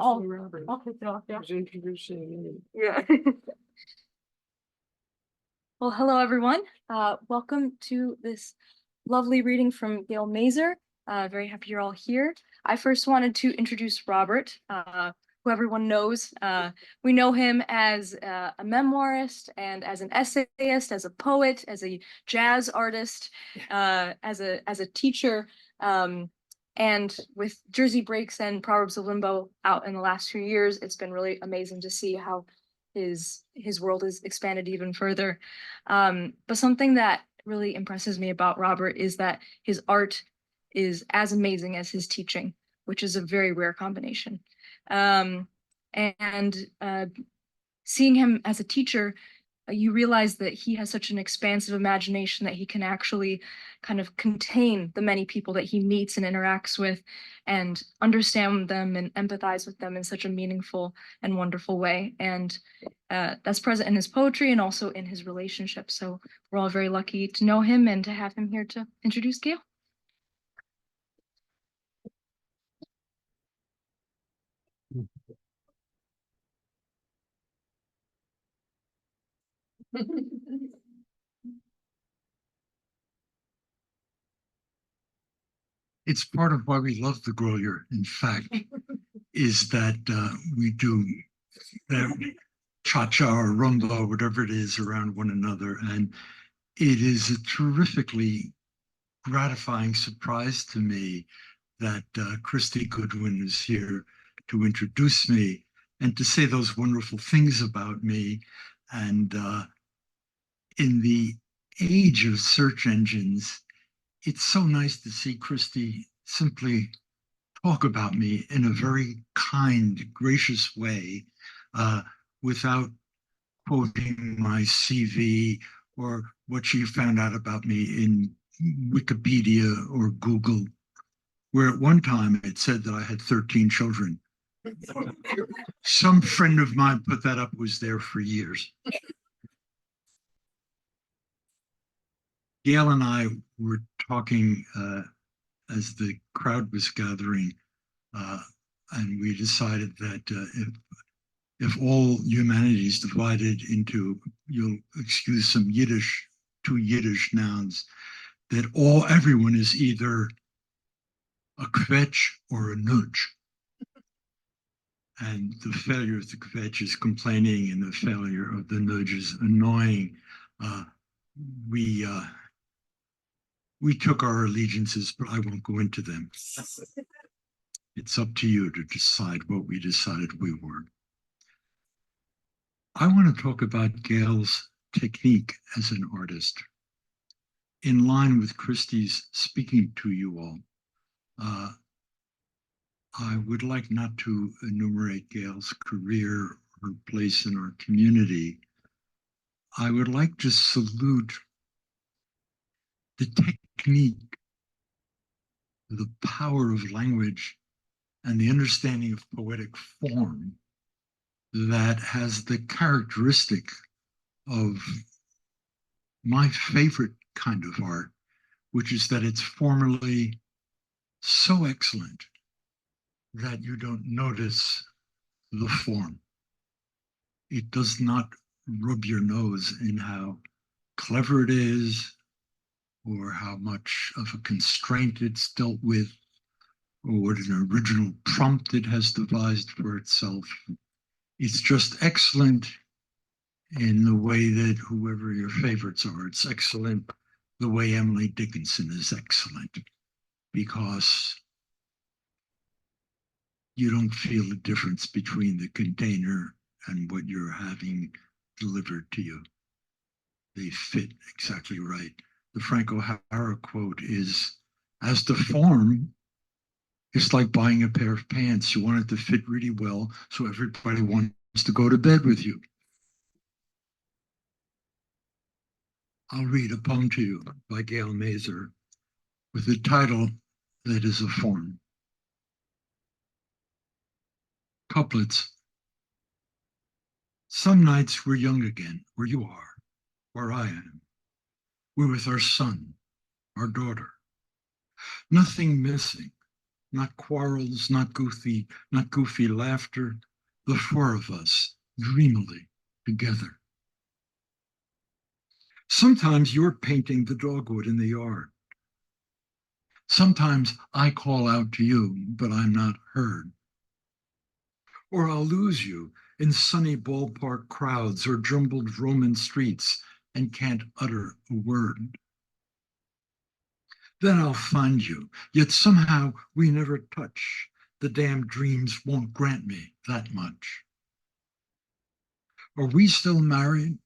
Oh, Robert. I'll take it off, yeah. Introducing. Yeah. Well, hello, everyone. Welcome to this lovely reading from Gail Mazur. Very happy you're all here. I first wanted to introduce Robert, who everyone knows. We know him as a memoirist and as an essayist, as a poet, as a jazz artist, as a teacher. And with Jersey Breaks and Proverbs of Limbo out in the last few years, it's been really amazing to see how his world is expanded even further. But something that really impresses me about Robert is that his art is as amazing as his teaching, which is a very rare combination. And seeing him as a teacher, you realize that he has such an expansive imagination that he can actually kind of contain the many people that he meets and interacts with and understand them and empathize with them in such a meaningful and wonderful way. And that's present in his poetry and also in his relationship. So we're all very lucky to know him and to have him here to introduce Gail. It's part of why we love the Grolier, in fact, is that we do cha-cha or rumba or whatever it is around one another. And it is a terrifically gratifying surprise to me that Christy Goodwin is here to introduce me and to say those wonderful things about me. And in the age of search engines, it's so nice to see Christy simply talk about me in a very kind, gracious way, without quoting my CV or what she found out about me in Wikipedia or Google, where at one time it said that I had 13 children. Some friend of mine put that up, was there for years. Gail and I were talking as the crowd was gathering, and we decided that if all humanity is divided into, you'll excuse some Yiddish, two Yiddish nouns, that everyone is either a kvetch or a nudge. And the failure of the kvetch is complaining, and the failure of the nudge is annoying. We took our allegiances, but I won't go into them. It's up to you to decide what we decided we were. I want to talk about Gail's technique as an artist. In line with Christie's speaking to you all, I would like not to enumerate Gail's career, her place in our community. I would like to salute the technique, the power of language, and the understanding of poetic form that has the characteristic of my favorite kind of art, which is that it's formally so excellent that you don't notice the form. It does not rub your nose in how clever it is, or how much of a constraint it's dealt with, or what an original prompt it has devised for itself. It's just excellent in the way that whoever your favorites are, it's excellent the way Emily Dickinson is excellent, because you don't feel the difference between the container and what you're having delivered to you. They fit exactly right. The Frank O'Hara quote is, as to form, it's like buying a pair of pants. You want it to fit really well, so everybody wants to go to bed with you. I'll read a poem to you by Gail Mazur with a title that is a form. Couplets. Some nights we're young again, where you are, where I am. We're with our son, our daughter. Nothing missing, not quarrels, not goofy laughter, the four of us dreamily together. Sometimes you're painting the dogwood in the yard. Sometimes I call out to you, but I'm not heard. Or I'll lose you in sunny ballpark crowds or jumbled Roman streets and can't utter a word. Then I'll find you, yet somehow we never touch. The damn dreams won't grant me that much. Are we still married?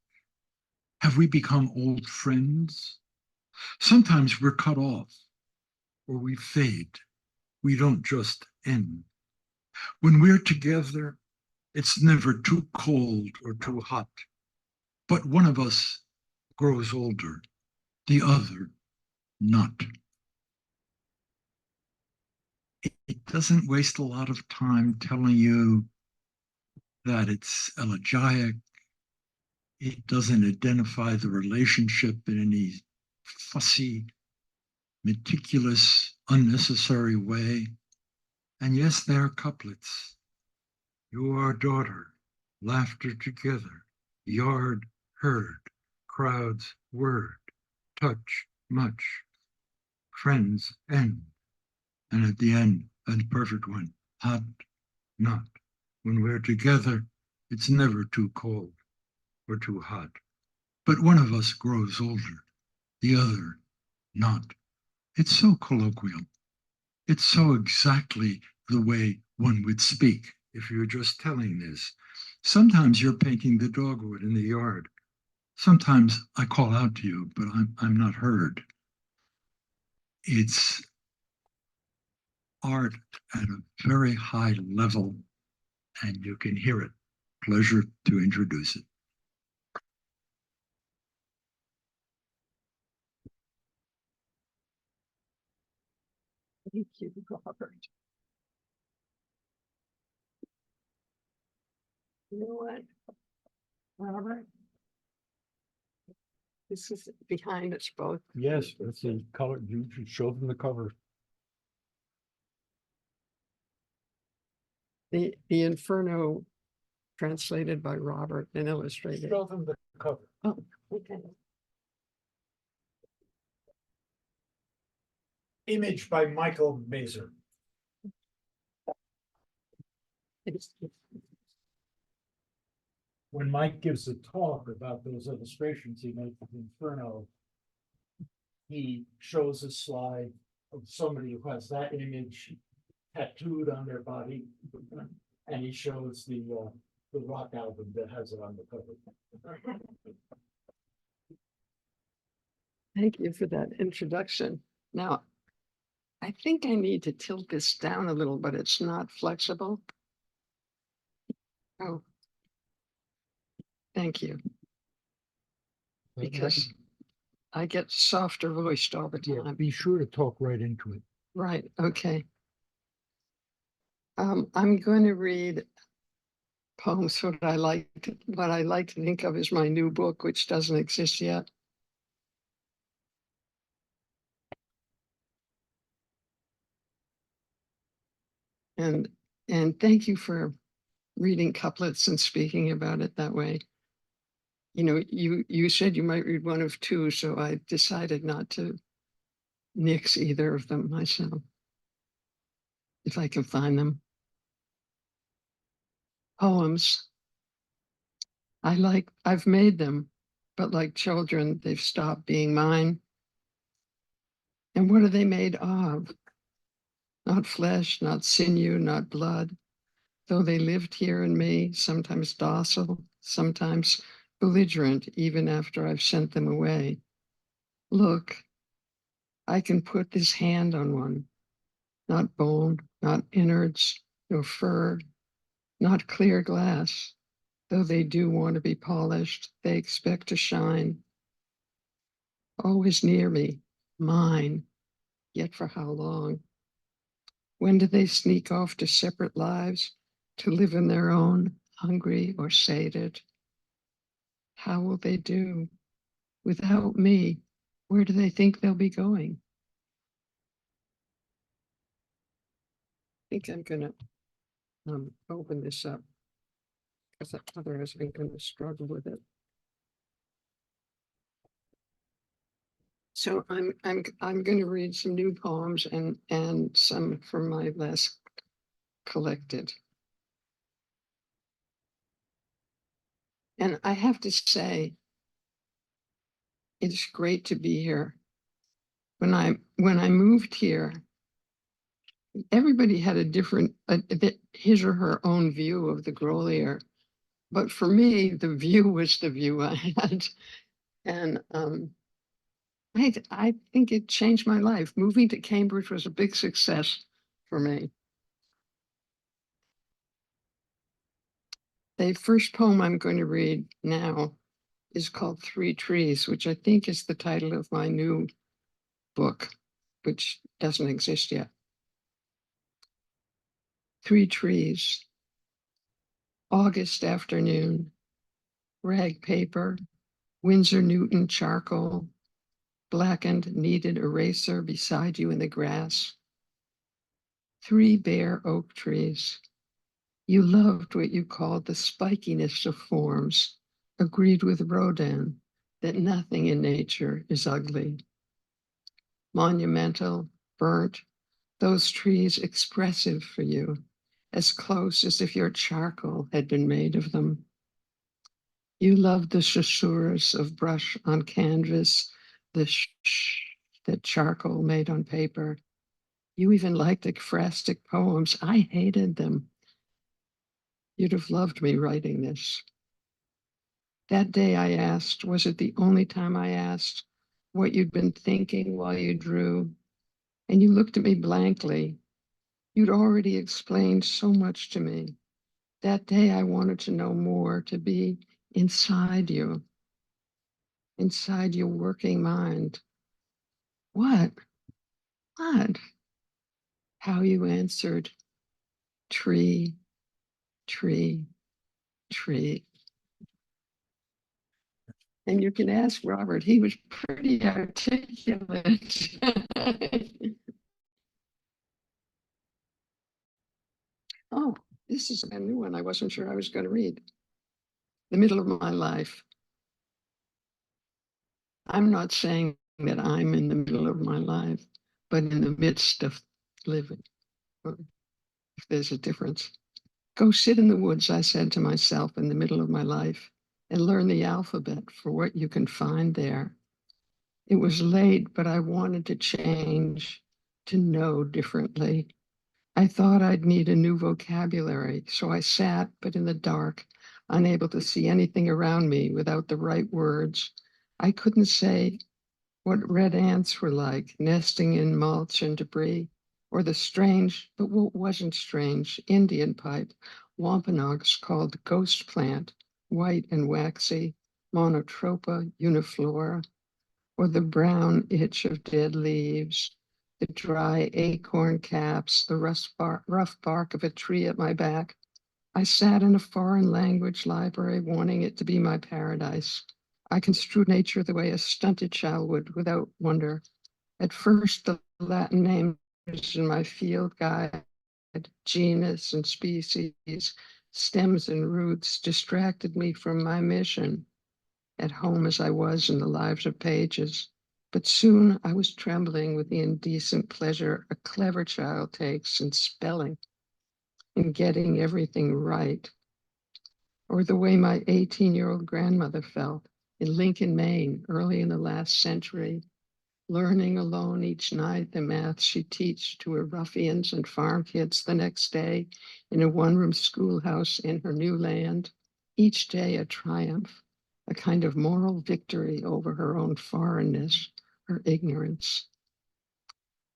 Have we become old friends? Sometimes we're cut off, or we fade. We don't just end. When we're together, it's never too cold or too hot. But one of us grows older, the other not. It doesn't waste a lot of time telling you that it's elegiac. It doesn't identify the relationship in any fussy, meticulous, unnecessary way. And yes, there are couplets. You are daughter, laughter together, yard heard, crowds word, touch much, friends end. And at the end, a perfect one, hot, not. When we're together, it's never too cold or too hot. But one of us grows older, the other not. It's so colloquial. It's so exactly the way one would speak if you're just telling this. Sometimes you're painting the dogwood in the yard. Sometimes I call out to you, but I'm not heard. It's art at a very high level, and you can hear it. Pleasure to introduce it. Thank you, Robert. You know what, Robert? This is behind us both. Yes, that's the color. You should show them the cover. The Inferno, translated by Robert and illustrated. Show them the cover. Oh, okay. Image by Gail Mazur. When Mike gives a talk about those illustrations he made for the Inferno, he shows a slide of somebody who has that image tattooed on their body, and he shows the rock album that has it on the cover. Thank you for that introduction. Now, I think I need to tilt this down a little, but it's not flexible. Oh, thank you. Because I get softer voiced all the time. Be sure to talk right into it. Right, okay. I'm going to read poems what I like to think of as my new book, which doesn't exist yet. And thank you for reading couplets and speaking about it that way. You know, you said you might read one of two, so I decided not to nix either of them myself, if I can find them. Poems. I've made them, but like children, they've stopped being mine. And what are they made of? Not flesh, not sinew, not blood. Though they lived here in me, sometimes docile, sometimes belligerent, even after I've sent them away. Look, I can put this hand on one, not bone, not innards, no fur, not clear glass. Though they do want to be polished, they expect to shine. Always near me, mine, yet for how long? When do they sneak off to separate lives, to live in their own, hungry or sated? How will they do? Without me, where do they think they'll be going? think I'm gonna open this up because otherwise I'm gonna struggle with it. So I'm going to read some new poems and some from my last collected. And I have to say, it's great to be here. When I moved here, everybody had a different, his or her own view of the Grolier. But for me, the view was the view I had. And I think it changed my life. Moving to Cambridge was a big success for me. The first poem I'm going to read now is called Three Trees, which I think is the title of my new book, which doesn't exist yet. Three trees, August afternoon, rag paper, Winsor Newton charcoal, blackened kneaded eraser beside you in the grass. Three bare oak trees. You loved what you called the spikiness of forms, agreed with Rodin that nothing in nature is ugly. Monumental, burnt, those trees expressive for you, as close as if your charcoal had been made of them. You loved the chasseurs of brush on canvas, the shh that charcoal made on paper. You even liked ekphrastic poems. I hated them. You'd have loved me writing this. That day I asked, was it the only time I asked what you'd been thinking while you drew? And you looked at me blankly. You'd already explained so much to me. That day I wanted to know more, to be inside you, inside your working mind. What? What? How you answered, tree, tree, tree. And you can ask Robert, he was pretty articulate. Oh, this is a new one I wasn't sure I was going to read. The middle of my life. I'm not saying that I'm in the middle of my life, but in the midst of living. If there's a difference. Go sit in the woods, I said to myself in the middle of my life, and learn the alphabet for what you can find there. It was late, but I wanted to change, to know differently. I thought I'd need a new vocabulary, so I sat, but in the dark, unable to see anything around me without the right words. I couldn't say what red ants were like, nesting in mulch and debris, or the strange, but what wasn't strange, Indian pipe, wampanoags called ghost plant, white and waxy, monotropa uniflora, or the brown itch of dead leaves, the dry acorn caps, the rough bark of a tree at my back. I sat in a foreign language library wanting it to be my paradise. I construed nature the way a stunted child would without wonder. At first, the Latin names in my field guide, genus and species, stems and roots, distracted me from my mission, at home as I was in the lives of pages. But soon I was trembling with the indecent pleasure a clever child takes in spelling, in getting everything right, or the way my 18-year-old grandmother felt in Lincoln, Maine, early in the last century, learning alone each night the math she'd teach to her ruffians and farm kids the next day in a one-room schoolhouse in her new land, each day a triumph, a kind of moral victory over her own foreignness, her ignorance.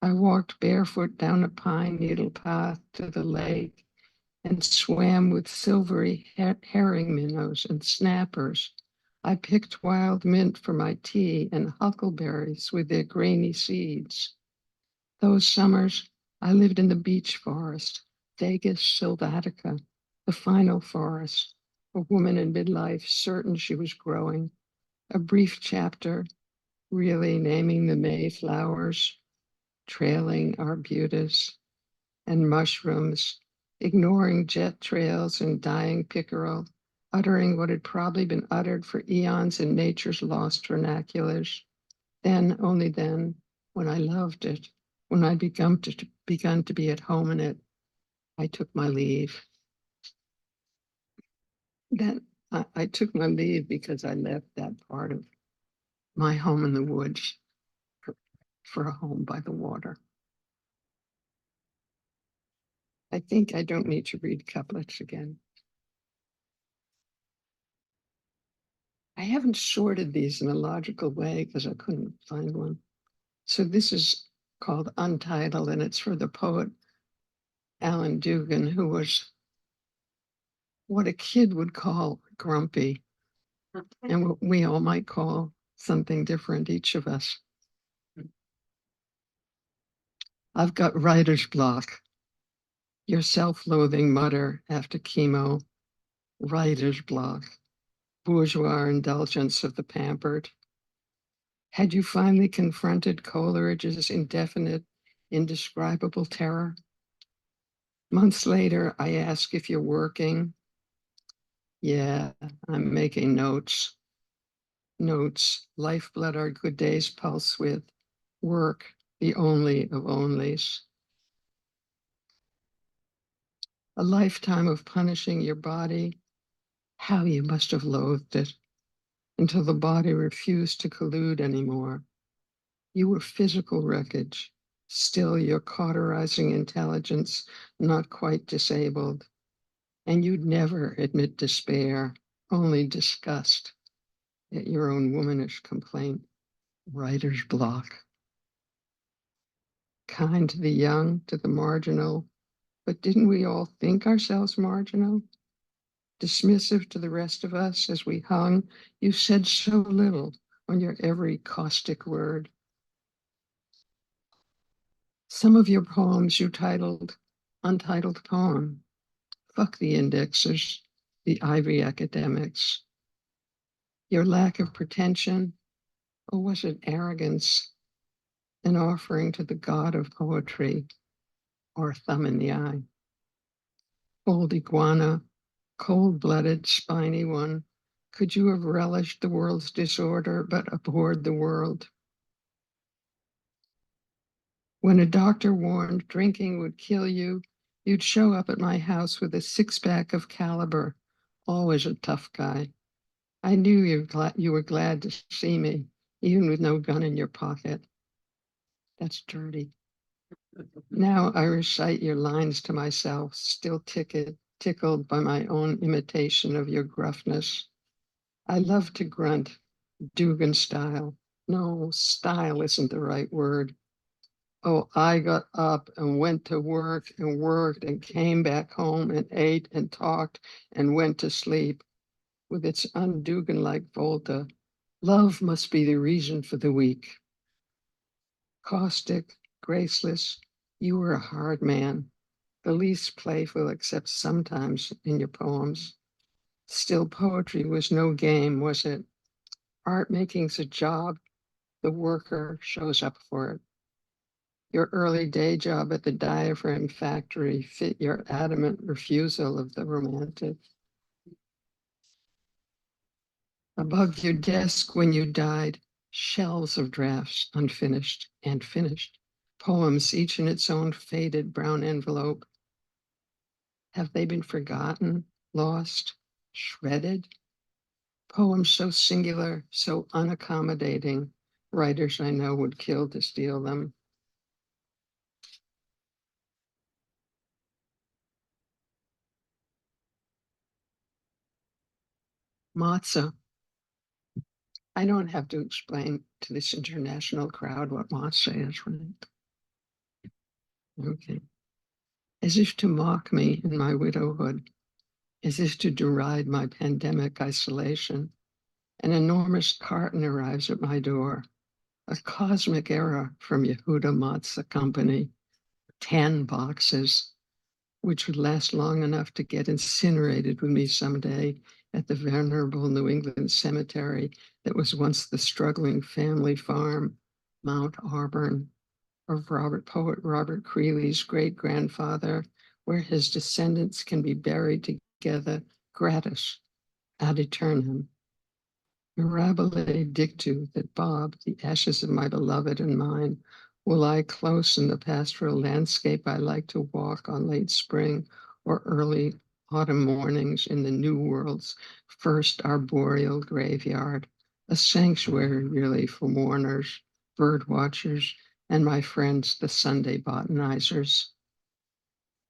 I walked barefoot down a pine needle path to the lake and swam with silvery herring minnows and snappers. I picked wild mint for my tea and huckleberries with their grainy seeds. Those summers, I lived in the beech forest, Vegas sylvatica, the final forest, a woman in midlife certain she was growing. A brief chapter, really naming the Mayflowers, trailing arbutus, and mushrooms, ignoring jet trails and dying pickerel, uttering what had probably been uttered for eons in nature's lost vernaculars. Then, only then, when I loved it, when I'd begun to be at home in it, I took my leave. Then I took my leave because I left that part of my home in the woods for a home by the water. I think I don't need to read couplets again. I haven't sorted these in a logical way because I couldn't find one. So this is called Untitled, and it's for the poet Alan Dugan, who was what a kid would call grumpy, and what we all might call something different, each of us. I've got writer's block. Your self-loathing mutter after chemo, writer's block, bourgeois indulgence of the pampered. Had you finally confronted Coleridge's indefinite, indescribable terror? Months later, I ask if you're working. Yeah, I'm making notes. Notes, lifeblood our good days pulse with. Work, the only of onlys. A lifetime of punishing your body. How you must have loathed it until the body refused to collude anymore. You were physical wreckage, still your cauterizing intelligence not quite disabled. And you'd never admit despair, only disgust at your own womanish complaint. Writer's block. Kind to the young, to the marginal, but didn't we all think ourselves marginal? Dismissive to the rest of us as we hung, you said so little on your every caustic word. Some of your poems you titled Untitled Poem. Fuck the indexers, the ivory academics. Your lack of pretension, or was it arrogance, an offering to the god of poetry, or a thumb in the eye? Old iguana, cold-blooded, spiny one, could you have relished the world's disorder but abhorred the world? When a doctor warned drinking would kill you, you'd show up at my house with a six-pack of Caliber, always a tough guy. I knew you were glad to see me, even with no gun in your pocket. That's dirty. Now I recite your lines to myself, still tickled by my own imitation of your gruffness. I love to grunt, Dugan style. No, style isn't the right word. Oh, I got up and went to work and worked and came back home and ate and talked and went to sleep with its undugan-like volta. Love must be the reason for the week. Caustic, graceless, you were a hard man, the least playful except sometimes in your poems. Still, poetry was no game, was it? Art making's a job, the worker shows up for it. Your early day job at the diaphragm factory fit your adamant refusal of the romantic. Above your desk when you died, shelves of drafts, unfinished and finished. Poems, each in its own faded brown envelope. Have they been forgotten, lost, shredded? Poems so singular, so unaccommodating, writers I know would kill to steal them. Matzah. I don't have to explain to this international crowd what matzah is, right? Okay. As if to mock me in my widowhood, as if to deride my pandemic isolation, an enormous carton arrives at my door, a cosmic error from Yehuda Matzah Company, 10 boxes, which would last long enough to get incinerated with me someday at the venerable New England cemetery that was once the struggling family farm, Mount Auburn. of poet Robert Creeley's great-grandfather, where his descendants can be buried together gratis ad aeternum. Mirabile dictu that Bob, the ashes of my beloved and mine, will lie close in the pastoral landscape I like to walk on late spring or early autumn mornings in the New World's first arboreal graveyard, a sanctuary really for mourners, bird watchers, and my friends, the Sunday botanizers.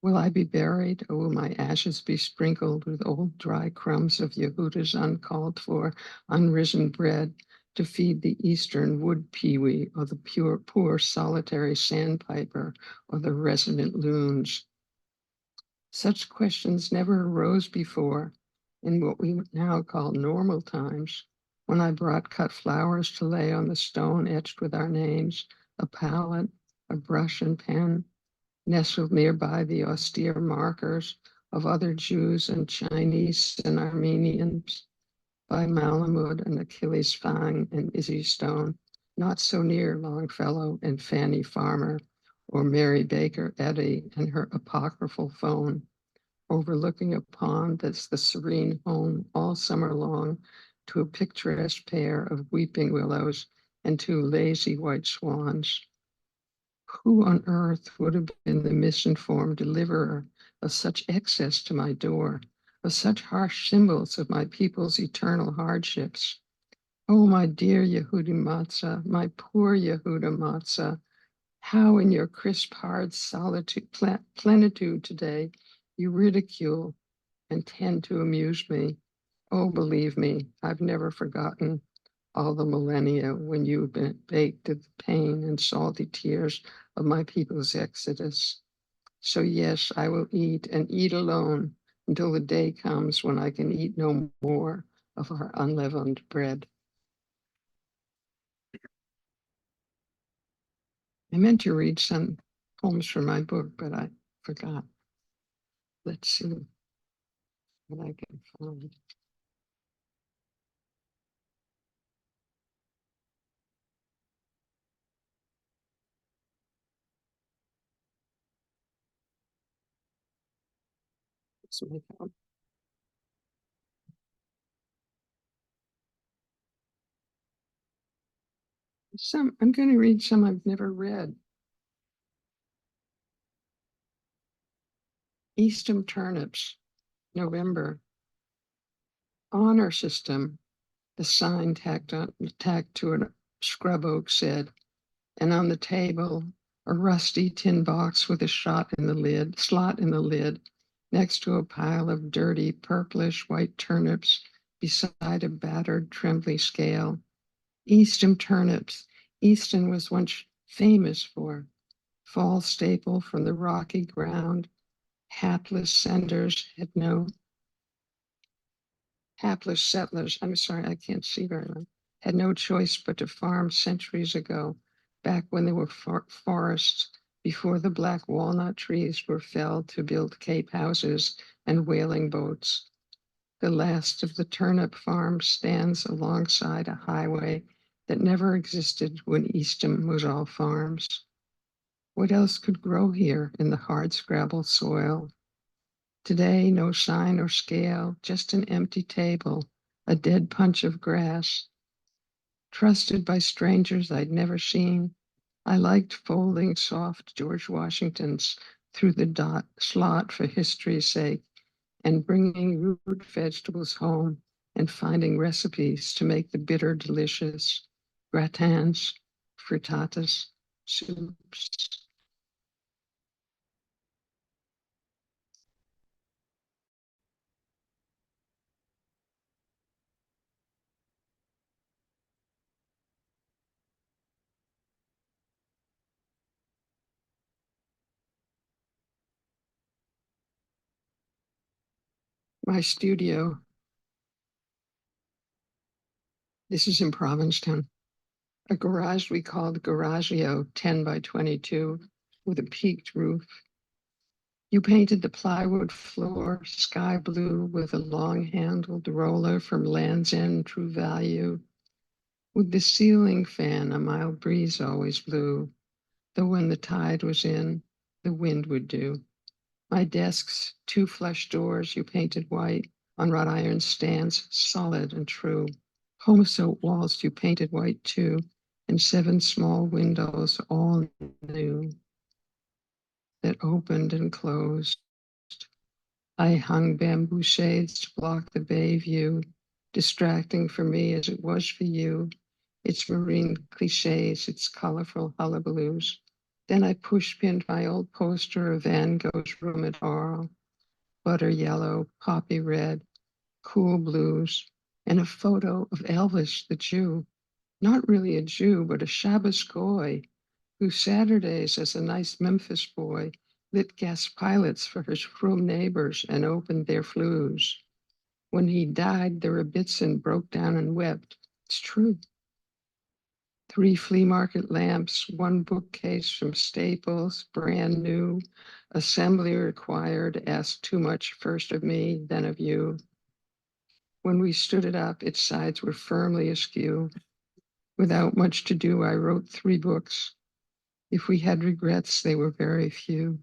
Will I be buried, or will my ashes be sprinkled with old dry crumbs of Yehuda's uncalled for, unrisen bread to feed the eastern wood pewee, or the poor solitary sandpiper, or the resident loons? Such questions never arose before in what we now call normal times, when I brought cut flowers to lay on the stone etched with our names, a palette, a brush and pen, nestled nearby the austere markers of other Jews and Chinese and Armenians, by Malamud and Achilles Fang and Izzy Stone, not so near Longfellow and Fanny Farmer, or Mary Baker Eddy and her apocryphal phone, overlooking a pond that's the serene home all summer long to a picturesque pair of weeping willows and two lazy white swans. Who on earth would have been the misinformed deliverer of such excess to my door, of such harsh symbols of my people's eternal hardships? Oh, my dear Yehudi Matzah, my poor Yehuda Matzah, how in your crisp, hard solitude, plenitude today you ridicule and tend to amuse me. Oh, believe me, I've never forgotten all the millennia when you've been baked of the pain and salty tears of my people's exodus. So yes, I will eat and eat alone until the day comes when I can eat no more of our unleavened bread. I meant to read some poems from my book, but I forgot. Let's see what I can find. What's my phone? I'm going to read some I've never read. Eastham turnips, November. Honor system, the sign tacked to a scrub oak said, and on the table, a rusty tin box with a slot in the lid, next to a pile of dirty purplish white turnips beside a battered trembly scale. Eastham turnips, Easton was once famous for, fall staple from the rocky ground. Hapless settlers, I'm sorry, I can't see very well, had no choice but to farm centuries ago, back when there were forests, before the black walnut trees were felled to build cape houses and whaling boats. The last of the turnip farms stands alongside a highway that never existed when Eastham was all farms. What else could grow here in the hard scrabble soil? Today, no sign or scale, just an empty table, a dead punch of grass. Trusted by strangers I'd never seen, I liked folding soft George Washingtons through the slot for history's sake, and bringing root vegetables home and finding recipes to make the bitter delicious, gratins, frittatas, soups. My studio, this is in Provincetown, a garage we called Garagio 10 by 22 with a peaked roof. You painted the plywood floor sky blue with a long-handled roller from Land's End True Value. With the ceiling fan, a mild breeze always blew. though when the tide was in, the wind would do. My desks, 2 flush doors you painted white, on wrought iron stands, solid and true. Homosote walls you painted white too, and 7 small windows, all new, that opened and closed. I hung bamboo shades to block the bay view, distracting for me as it was for you, its marine cliches, its colorful hullabaloos. Then I push-pinned my old poster of Van Gogh's room at Arles, butter yellow, poppy red, cool blues, and a photo of Elvis the Jew. Not really a Jew, but a Shabbos goy, who Saturdays as a nice Memphis boy lit gas pilots for his frum neighbors and opened their flues. When he died, the Rebbitzin broke down and wept. It's true. 3 flea market lamps, 1 bookcase from Staples, brand new. Assembly required, asked too much first of me, then of you. When we stood it up, its sides were firmly askew. Without much to do, I wrote 3 books. If we had regrets, they were very few.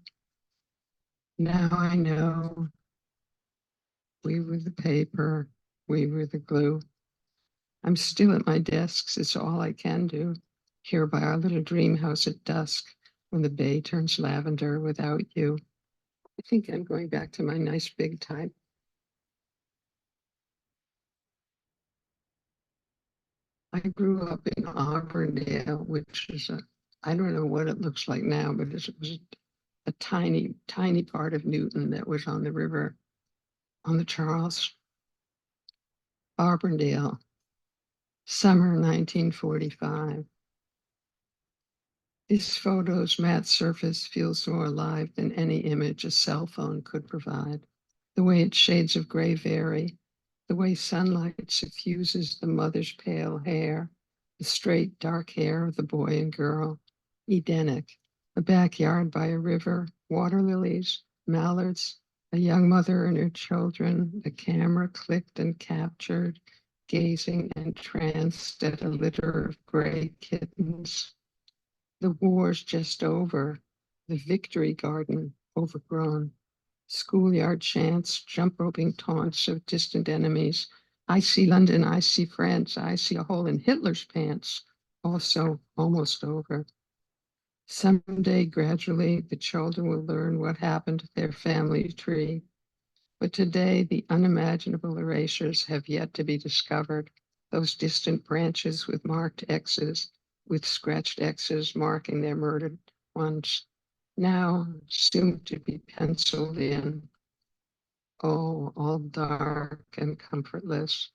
Now I know we were the paper, we were the glue. I'm still at my desks, it's all I can do. Here by our little dream house at dusk, when the bay turns lavender without you. I think I'm going back to my nice big type. I grew up in Auburndale, which is I don't know what it looks like now, but it was a tiny, tiny part of Newton that was on the river, on the Charles. Auburndale, summer 1945. This photo's matte surface feels more alive than any image a cell phone could provide. The way its shades of gray vary, the way sunlight suffuses the mother's pale hair, the straight dark hair of the boy and girl, Edenic, a backyard by a river, water lilies, mallards, a young mother and her children, the camera clicked and captured, gazing entranced at a litter of gray kittens. The war's just over, the victory garden overgrown. Schoolyard chants, jump roping taunts of distant enemies. I see London, I see France, I see a hole in Hitler's pants. Also almost over. Someday, gradually, the children will learn what happened to their family tree. But today, the unimaginable erasures have yet to be discovered. Those distant branches with marked X's, with scratched X's marking their murdered ones, now soon to be penciled in. Oh, all dark and comfortless.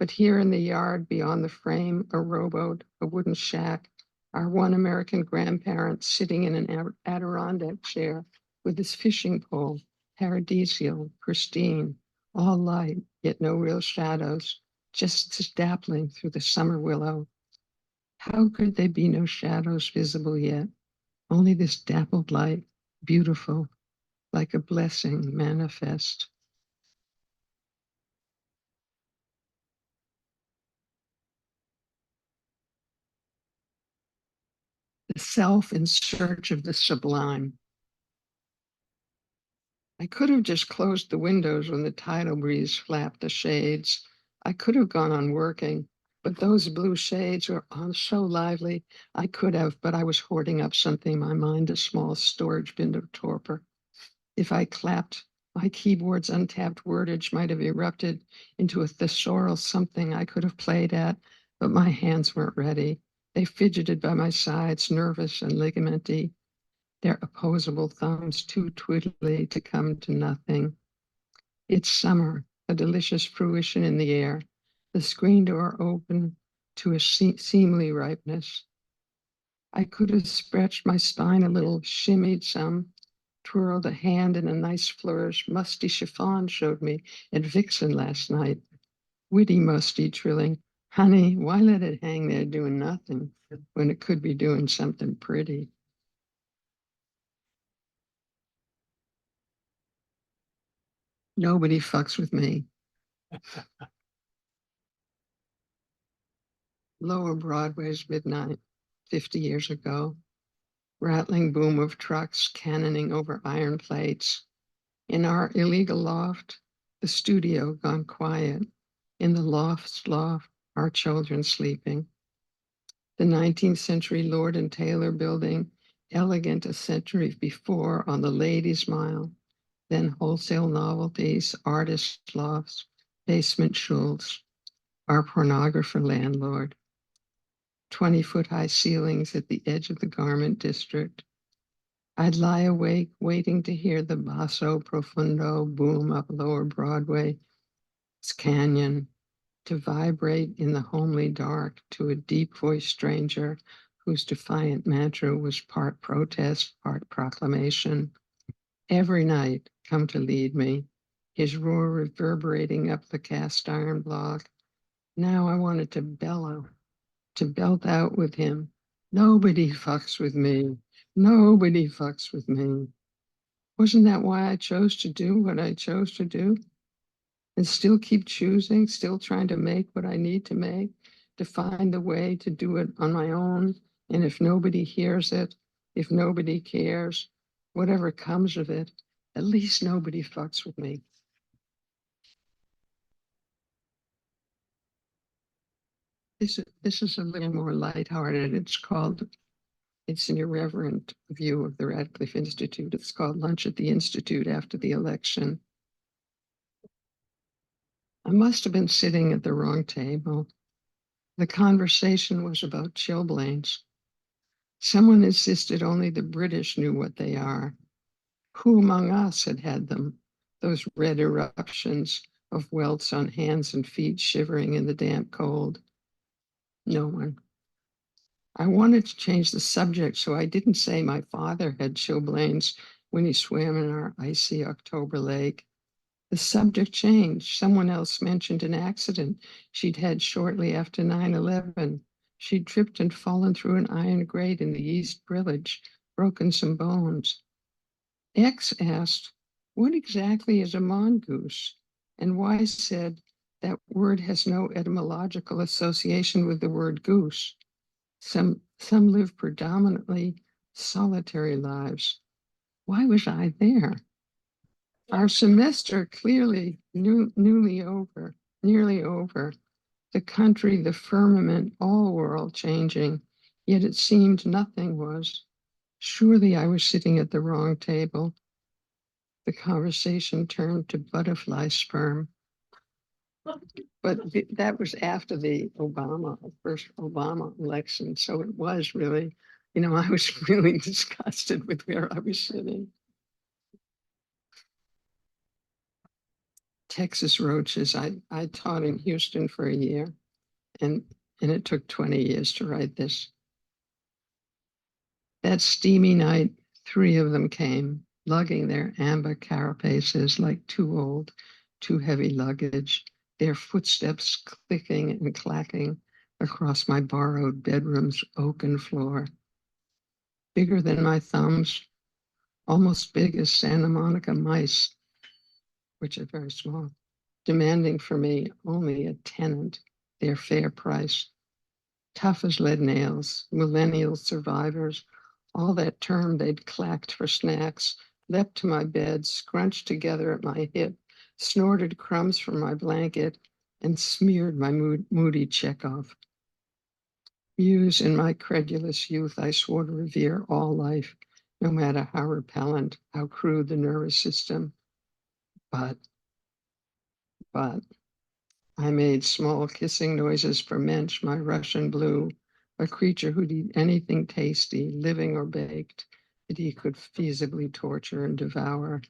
But here in the yard beyond the frame, a rowboat, a wooden shack, our one American grandparent sitting in an Adirondack chair with his fishing pole, paradisial, pristine, all light, yet no real shadows, just dappling through the summer willow. How could there be no shadows visible yet? Only this dappled light, beautiful, like a blessing manifest. The self in search of the sublime. I could have just closed the windows when the tidal breeze flapped the shades. I could have gone on working, but those blue shades were on so lively. I could have, but I was hoarding up something in my mind, a small storage bin of torpor. If I clapped, my keyboard's untapped wordage might have erupted into a thesaural something I could have played at, but my hands weren't ready. They fidgeted by my sides, nervous and ligamenty, their opposable thumbs too twiddly to come to nothing. It's summer, a delicious fruition in the air, the screen door open to a seemly ripeness. I could have stretched my spine a little, shimmied some, twirled a hand in a nice flourish. Musty chiffon showed me at Vixen last night. Witty musty trilling, honey, why let it hang there doing nothing when it could be doing something pretty? Nobody fucks with me. Lower Broadway's midnight, 50 years ago. rattling boom of trucks cannoning over iron plates. In our illegal loft, the studio gone quiet. In the loft's loft, our children sleeping. The 19th century Lord and Taylor building, elegant a century before on the Ladies' Mile, then wholesale novelties, artist lofts, basement shuls, our pornographer landlord. 20-foot high ceilings at the edge of the garment district. I'd lie awake waiting to hear the basso profundo boom up Lower Broadway's canyon, to vibrate in the homely dark to a deep-voiced stranger whose defiant mantra was part protest, part proclamation. Every night, come to lead me, his roar reverberating up the cast iron block. Now I wanted to bellow, to belt out with him. Nobody fucks with me. Nobody fucks with me. Wasn't that why I chose to do what I chose to do? And still keep choosing, still trying to make what I need to make, to find a way to do it on my own. And if nobody hears it, if nobody cares, whatever comes of it, at least nobody fucks with me. This is a little more lighthearted. It's an irreverent view of the Radcliffe Institute. It's called Lunch at the Institute after the election. I must have been sitting at the wrong table. The conversation was about chilblains. Someone insisted only the British knew what they are. Who among us had had them? Those red eruptions of welts on hands and feet shivering in the damp cold. No one. I wanted to change the subject, so I didn't say my father had chilblains when he swam in our icy October lake. The subject changed. Someone else mentioned an accident she'd had shortly after 9/11. She'd tripped and fallen through an iron grate in the East Village, broken some bones. X asked, what exactly is a mongoose? And Y said, that word has no etymological association with the word goose. Some live predominantly solitary lives. Why was I there? Our semester clearly nearly over. The country, the firmament, all were all changing, yet it seemed nothing was. Surely I was sitting at the wrong table. The conversation turned to butterfly sperm. But that was after the first Obama election. So it was really, I was really disgusted with where I was sitting. Texas roaches. I taught in Houston for a year, and it took 20 years to write this. That steamy night, 3 of them came, lugging their amber carapaces like too heavy luggage, their footsteps clicking and clacking across my borrowed bedroom's oaken floor. Bigger than my thumbs, almost big as Santa Monica mice, which are very small, demanding for me only a tenant, their fair price. Tough as lead nails, millennial survivors, all that term they'd clacked for snacks, leapt to my bed, scrunched together at my hip, snorted crumbs from my blanket, and smeared my moody Chekhov. Muse in my credulous youth, I swore to revere all life, no matter how repellent, how crude the nervous system. But I made small kissing noises for Mensch, my Russian blue, a creature who'd eat anything tasty, living or baked, that he could feasibly torture and devour.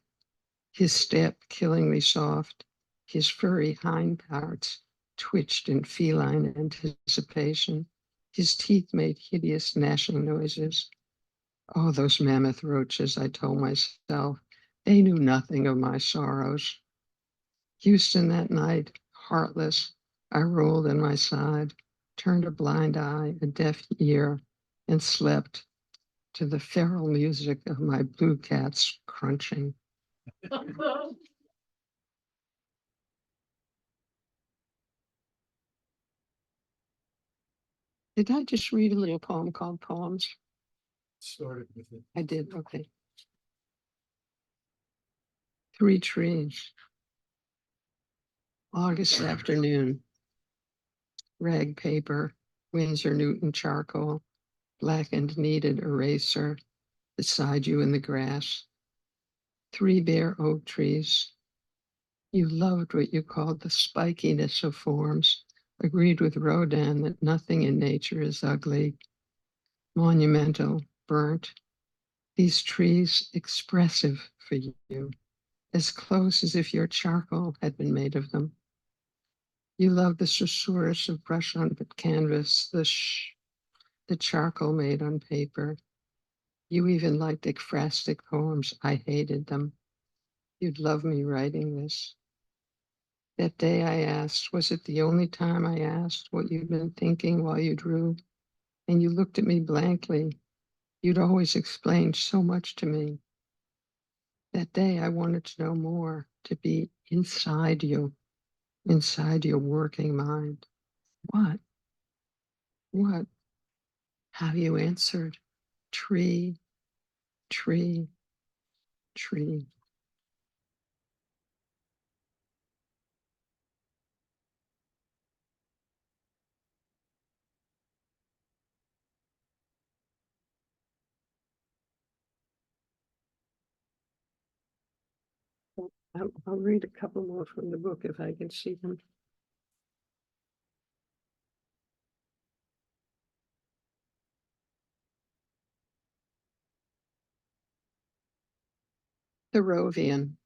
His step killingly soft, his furry hind parts twitched in feline anticipation. His teeth made hideous gnashing noises. Oh, those mammoth roaches, I told myself. They knew nothing of my sorrows. Houston that night, heartless, I rolled in my side, turned a blind eye, a deaf ear, and slept to the feral music of my blue cat's crunching. Did I just read a little poem called Poems? started with it. I did, okay. 3 trees. August afternoon. Rag paper, Winsor Newton charcoal, blackened kneaded eraser beside you in the grass. 3 bare oak trees. You loved what you called the spikiness of forms, agreed with Rodin that nothing in nature is ugly, monumental, burnt. These trees expressive for you, as close as if your charcoal had been made of them. You loved the susurrus of brush on canvas, the charcoal made on paper. You even liked ekphrastic poems. I hated them. You'd love me writing this. That day I asked, was it the only time I asked what you'd been thinking while you drew? And you looked at me blankly. You'd always explained so much to me. That day I wanted to know more, to be inside you, inside your working mind. What? What? Have you answered? Tree, tree, tree. I'll read a couple more from the book if I can see them. Thoreauvian.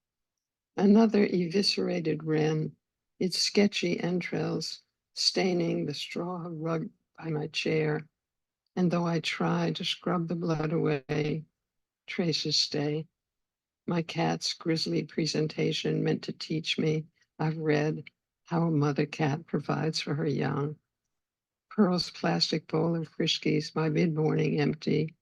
Another eviscerated wren, its sketchy entrails staining the straw rug by my chair. And though I try to scrub the blood away, traces stay. My cat's grisly presentation meant to teach me I've read how a mother cat provides for her young. Pearl's plastic bowl of Friskies, my mid-morning empty.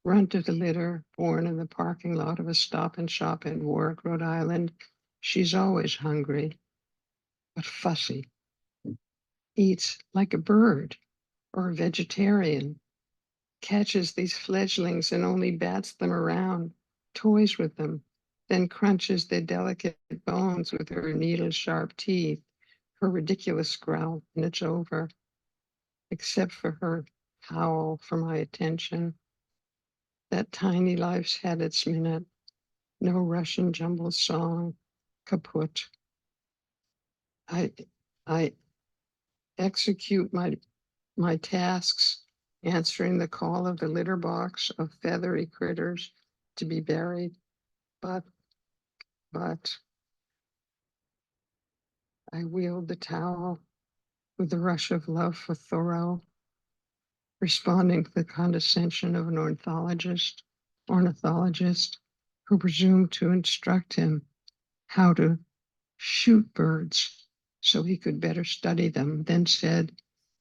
Runt of the litter, born in the parking lot of a Stop and Shop in Warwick, Rhode Island. She's always hungry, but fussy. Eats like a bird or a vegetarian. Catches these fledglings and only bats them around, toys with them, then crunches their delicate bones with her needle-sharp teeth, her ridiculous growl, and it's over, except for her howl for my attention. That tiny life's had its minute, no Russian jumble song, kaput. I execute my tasks, answering the call of the litter box of feathery critters to be buried, but I wield the towel with the rush of love for Thoreau, responding to the condescension of an ornithologist who presumed to instruct him how to shoot birds so he could better study them, then said,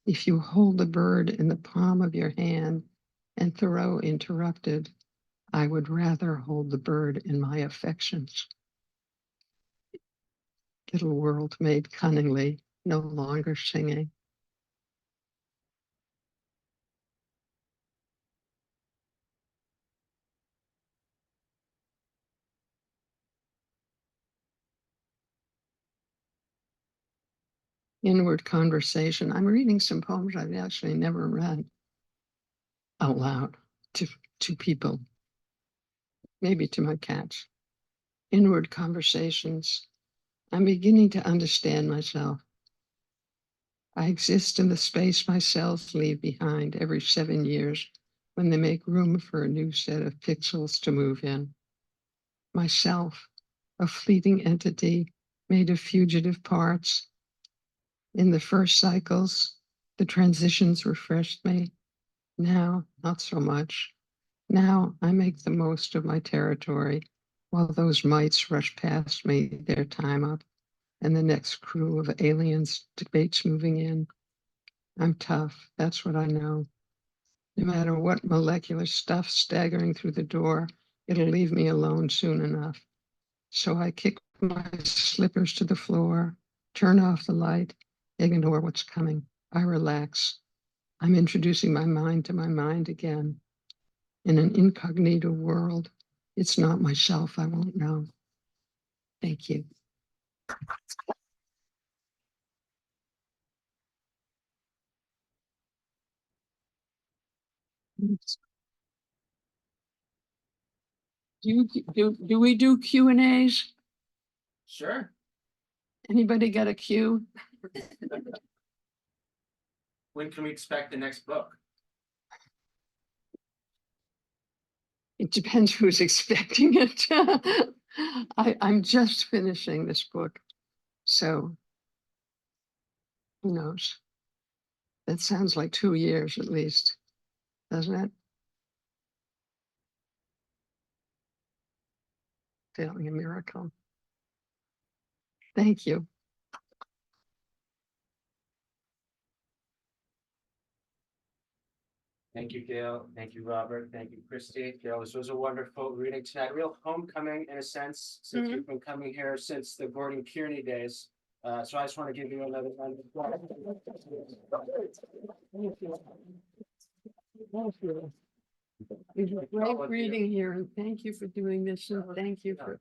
if you hold the bird in the palm of your hand, and Thoreau interrupted, I would rather hold the bird in my affections. Little world made cunningly, no longer singing. Inward conversation. I'm reading some poems I've actually never read out loud to people, maybe to my cats. Inward conversations. I'm beginning to understand myself. I exist in the space my cells leave behind every 7 years when they make room for a new set of pixels to move in. Myself, a fleeting entity made of fugitive parts. In the first cycles, the transitions refreshed me. Now, not so much. Now I make the most of my territory while those mites rush past me, their time up, and the next crew of aliens debates moving in. I'm tough, that's what I know. No matter what molecular stuff staggering through the door, it'll leave me alone soon enough. So I kick my slippers to the floor, turn off the light, ignore what's coming. I relax. I'm introducing my mind to my mind again. in an incognito world. It's not myself, I won't know. Thank you. Do we do Q&As? Sure. Anybody got a Q? When can we expect the next book? It depends who's expecting it. I'm just finishing this book, so who knows? That sounds like 2 years at least, doesn't it? Failing a miracle. Thank you. Thank you, Gail. Thank you, Robert. Thank you, Christy. Gail, this was a wonderful reading tonight. Real homecoming in a sense, since you've been coming here since the Gordon Kearney days. So I just want to give you another round of applause. Thank you. It was great reading here, and thank you for doing this, and thank you for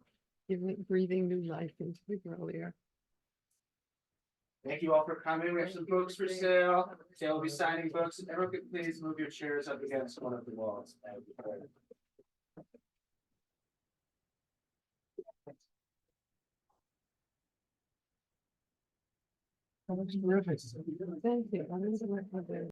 breathing new life into the Grolier. Thank you all for coming. We have some books for sale. Gail will be signing books. Everyone could please move your chairs up against one of the walls. That would be great. That was terrific. Thank you. I'm gonna let you do.